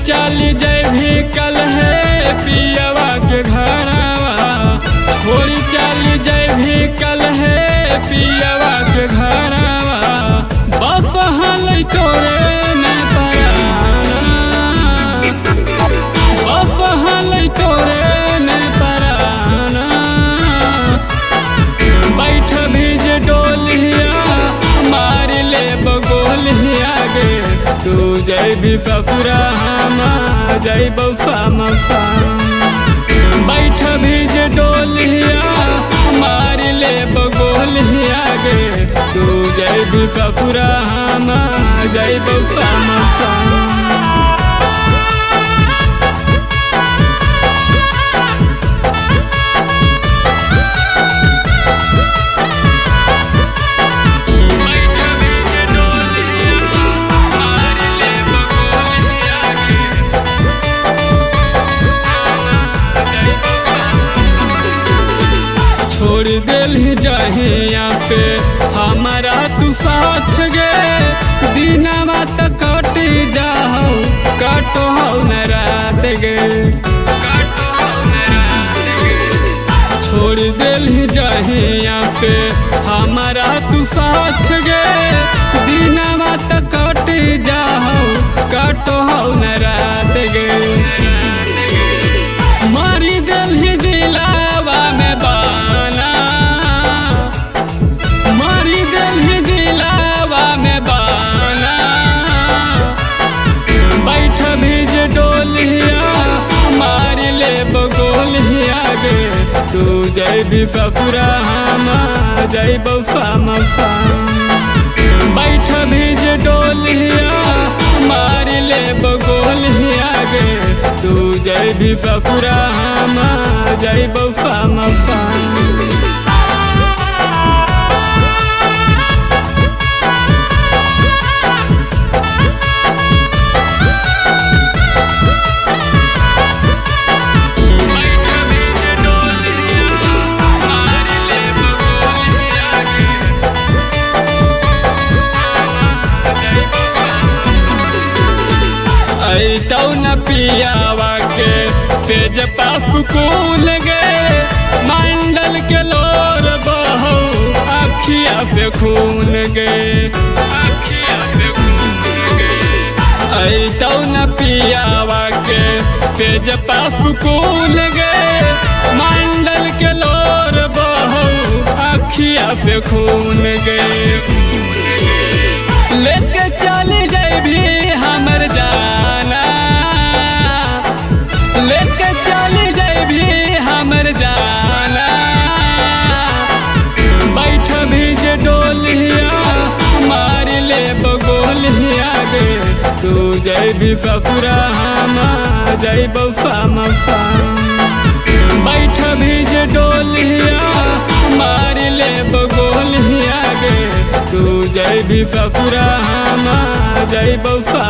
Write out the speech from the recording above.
चली जय भी कल है पियवा के घरवा, छोरी चली जय भी कल है पियवा के घरवा। बस हल तोरे में पराना, बस हल तोरे में पराना। बैठ भीज डोलिया मार ले बगोलिया गे, तू जय भी ससुरा जय बौसा। बैठ भीज डोलिया मार ले बगोलिया गे, तू जय भी ससुरा जय बौसा। छोड़ दिल जहिया से हमारा तू साथ गे, दिनवा तो कट जाओ कटो न रात गे। छोड़ दिल जहिया से हमारा तू साथ गे, दिनवा तो कट जाओ कटो न रात गे। मारी दिल दिलावा में बाना, मारी दिल दिलावा में बाना। बैठ भीज डोलिया मार ले बगोलिया गे, तू जय भी ससुरा जय बौसा। बैठ भीज डोलिया मार ले बगोलिया गे, तू जय भी ससुरा जय बौसा। ऐतौ न पियावा के सेज पासुकूल गे, मंडल के लोर बहू अखिया से खून गे। ऐतौ न पियावा के सेज पासुकूल गे, मंडल के लोर बहू अखिया से खून गे। लेके चली जाए भी हमर जाना, लेके चली जाए भी हमर जाना। बैठ भीज डोलिया मार ले बगोलिया गे, तू जय भी ससुरा जय बौसा। बैठ भीज डोलिया मार ले बगोलिया गे, तू जय भी ससुरा जय बौसा।